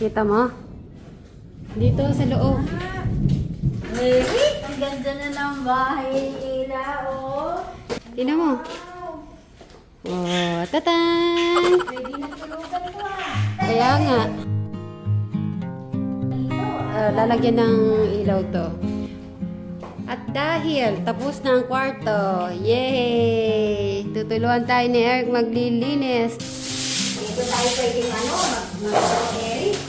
Kita mo? Dito sa loob. Ang ganda na ng bahay, Ila, oh. Tingnan mo. Oh, tatan! Pwede na tulugan ko, ah. Kaya nga. Lalagyan ng ilaw to. At dahil tapos na ang kwarto, yay! Tutulungan tayo ni Eric maglilinis. Dito tayo pwedeng mag-Eric.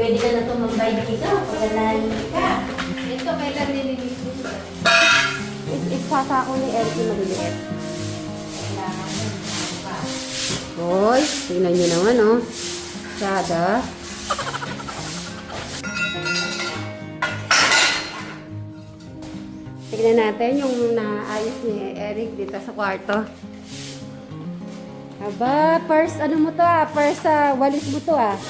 Pwede ka na tumambay dito pag nalalim ka. Ito kailan nililinis mo? Isasa ko ni Eric yung maliliit. Hoy, tingnan nyo naman, oh. Sada. Tignan natin yung naayos ni Eric dito sa kwarto. Aba, purse, ano mo to ah? Purse, walis mo to ah.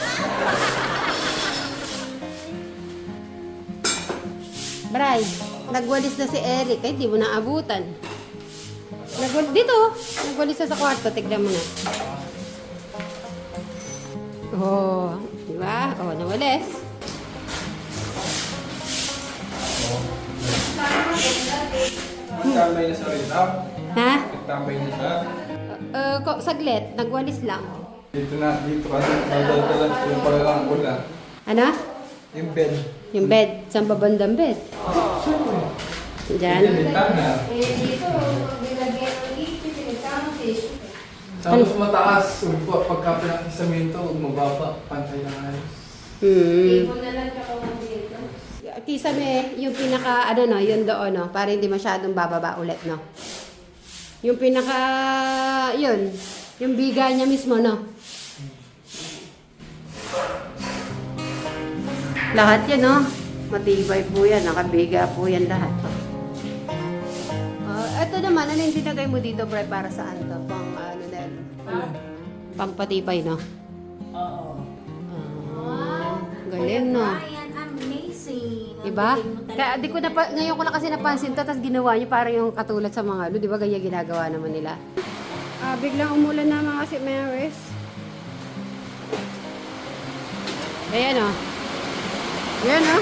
Bray, nagwalis na si Eric. Ay, di mo naabutan. Dito, nagwalis na sa kwarto. Tignan mo na. Oh, di ba? Oh, nawalis. Nagtambay na sa rita. Ha? Nagtambay na siya. Saglit, nagwalis lang. Dito ka na. Nadadalan yung palalang pula. Ano? Yung bed. Yung bed. Saan ba bandang bed? Diyan. Yung bintana. Dito, nilagyan ng ipit, pinagkama fish. Sa mas mataas, pagka pinag-isamento, mababa, pantay na ayos. Ibo na lang kakawang dito. Kisame, yung pinaka, ano no, yun doon, no? Para hindi masyadong bababa ulit, no? Yung pinaka, yun. Yung biga niya mismo, no? Lahat yan, no? Matibay po yan. Nakabiga po yan lahat. Ito naman, ano yung tinagay mo dito, Bre, para saan to? Pang, ano na yun? Pang patibay, no? Oo. Galing, no? Ryan, amazing. Diba? Kaya di ko ngayon ko lang kasi napansin to, tapos ginawa niyo para yung katulad sa mga ano, di ba gaya ginagawa naman nila. Biglang umulan na mga si Maris. Ayan o. Ayan o.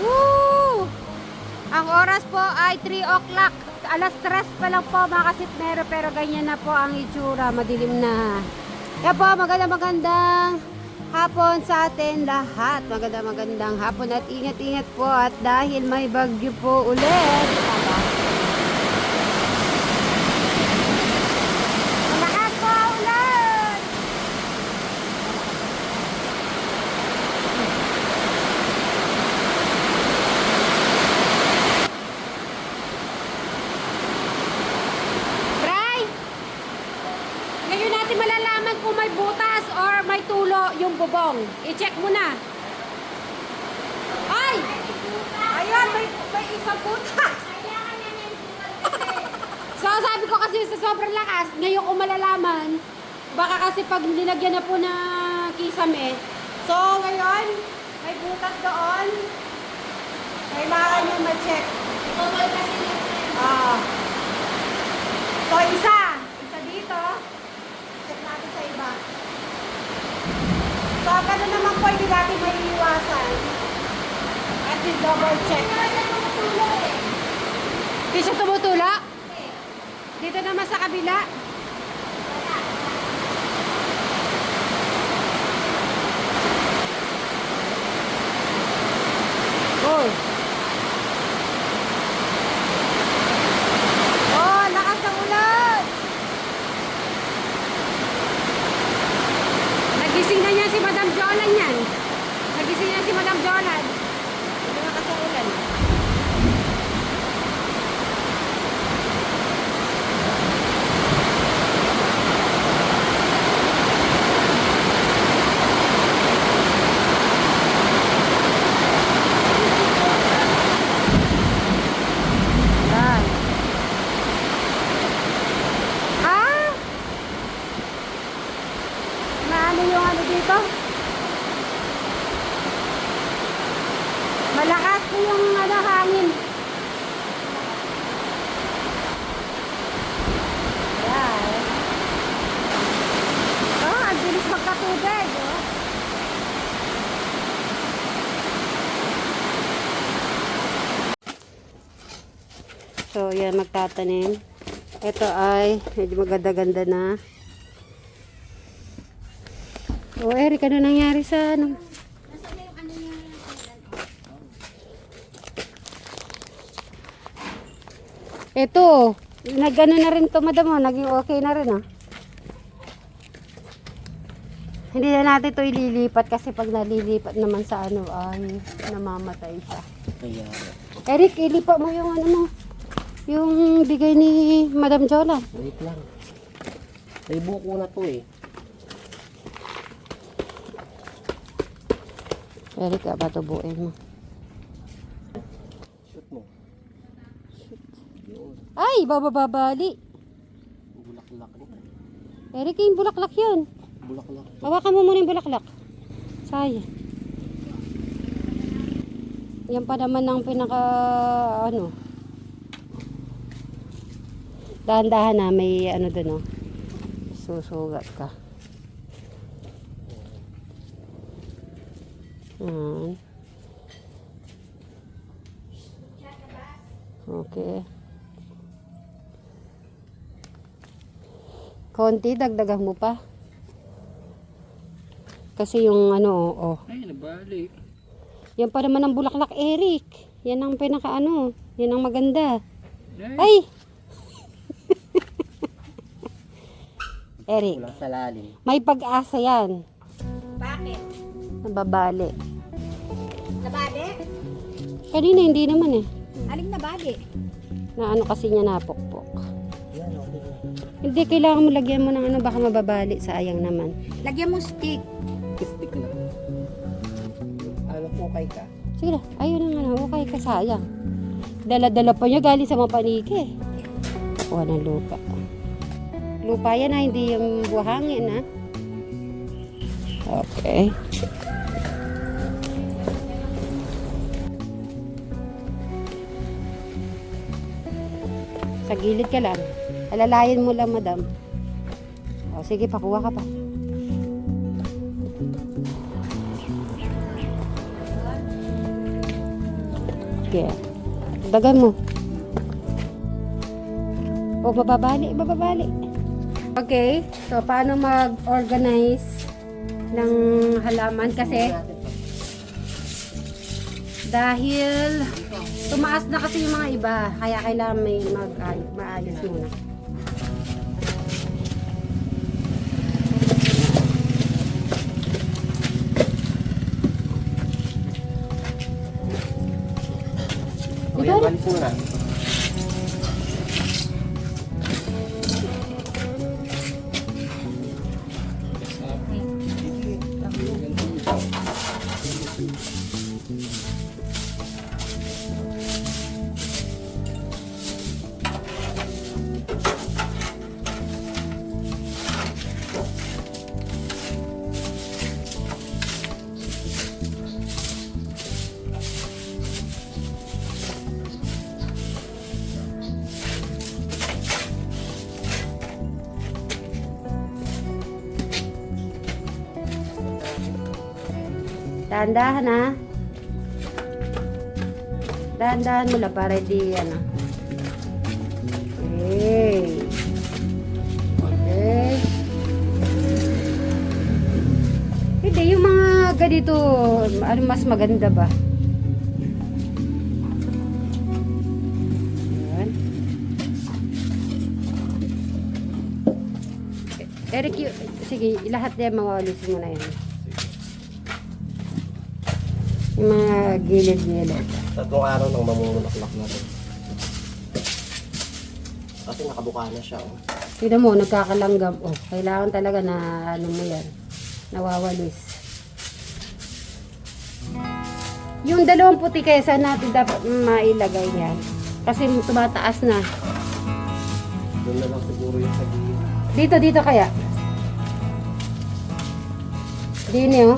Woo! Ang oras po ay 3 o'clock. Alas 3 pa lang po mga kasipmero, pero ganyan na po ang itsura. Madilim na. Kaya po, magandang hapon sa atin lahat. Magandang hapon at ingat-ingat po at dahil may bagyo po ulit. Malakas po ang ulan! Bray! Ngayon natin malalaman kung may butas or may tulo yung bubong. I-check mo na. Ay! Ayan, may isang butas. So, sabi ko kasi sa sobrang lakas, ngayon ko malalaman, baka kasi pag nilagyan na po na kisame. So, ngayon, may butas doon. Kailangan nyo ma-check. So, isa dito. Check natin sa iba. So, ganun naman po, hindi natin may iiwasan. At yung double check. Hindi siya tumutula? Dito naman sa kabila. Oy. Oh, lakas ng ulan. Nagising na niya si Madam Jolan yan. Nagising na si Madam Jolan. Hindi lakas ng ulan. So, yan, magtatanim. Ito ay medyo maganda-ganda na. O, Eric, ano nangyari sa ano? Ito, nag-ano na rin to, madam, oh, naging okay na rin, oh. Hindi na natin ito ililipat kasi pag nalilipat naman sa ano ay namamatay siya. Kaya, Eric, ilipat mo yung ano mo. Yung bigay ni Madam Jola. wait lang. May buko na to eh. Eric, patubuin mo. Shoot mo. Yun. Ay, bababali. Bulaklak niya. Eric, yung bulaklak yun. Bulaklak. Hawakan mo muna yung bulaklak. Sayang. Yan pa naman ang pinaka ano. Dahan-dahan na may ano dun, oh. Susugat ka. Okay. Konti, dagdagan mo pa. Kasi yung ano, oh. Ay, nabali. Yan pa naman ang bulaklak, Eric. Yan ang pinaka ano. Yan ang maganda. Ay! Eric, Kulang sa lalim. may pag-asa yan. Bakit? Nababali. Nabali? Kanina hindi naman eh. Aling nabali? Na ano kasi niya napukpok. Yan, okay na. Hindi, kailangan mo lagyan mo ng ano, baka mababali. Sayang naman. Lagyan mo stick. Stick lang. Ano po kay ka? Sige na, ayun na nga na. Okay ka, sayang. Dala-dala pa niya galing sa mapaniki. Kuha ng lupa. Lupa yan ha, hindi yung buhangin ha. Okay. Sa gilid ka lang. Alalayan mo lang, madam. O, sige, pakuha ka pa. Okay. Dagan mo. O, bababali, bababali. Okay, so paano mag-organize ng halaman? Kasi dahil tumaas na kasi yung mga iba, kaya kailangan may maalis muna. O yan, balis mo na. Dahan-dahan ha. Dahan-dahan mo lang para di ano. Okay. Okay. Hindi, yung mga ganito, ano mas maganda ba? Ayan. Eric, sige, lahat yan mawalisin mo na yan. Yung mga gilid-gilid. Tatlong araw nang mamumulaklak na rin. Kasi nakabuka na siya. Oh. Tignan mo, nagkakalanggam. Oh, kailangan talaga na ano mo yan. Nawawalis. Yung dalawang puti kaya saan natin dapat mailagay yan. Kasi tumataas na. Doon na lang siguro yung sabihin. Dito kaya. Dini oh.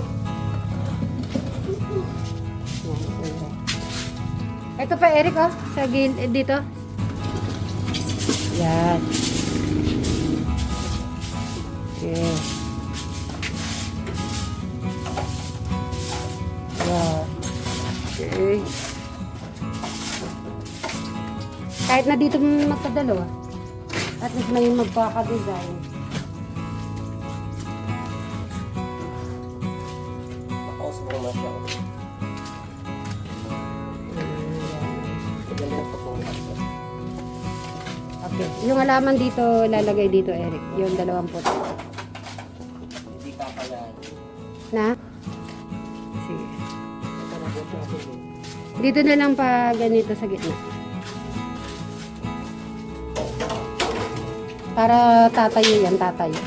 Ito pa Eric oh, sa dito. Yan. Okay. Yan. Okay. Kahit na dito magpadalo. At least may magpaka-design. Makaos mo na siya. Maganda pa po. Okay. Yung halaman dito, lalagay dito, Eric. Yung 20. Hindi ka pala. Na? Sige. Ito na po siya. Dito na lang pa ganito sa gitna. Para tatayo yan, tatayo.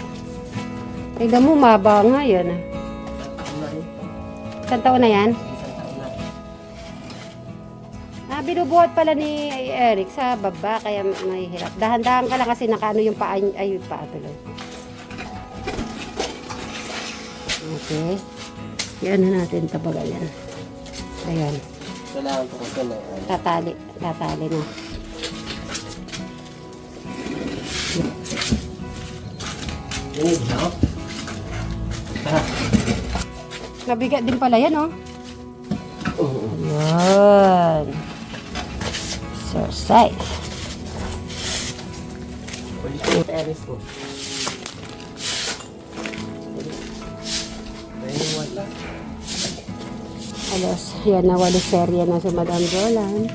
Tignan mo, maba nga yan. Ah. Isang taon na yan? Binubuhat pala ni Eric sa baba, kaya mahihirap. Dahan-dahan ka lang kasi nakaano yung paa, ay yung paa tuloy. Okay. Yan na natin tabagal yan. Ayan. Kailangan po ko na. Tatali na. Yan siya. Mabigat din pala yan, oh. Oo. Yan. Exercise. Pwede po teres po. Ayun, wala. Alos, yan na, walo serye na si Madam Roland.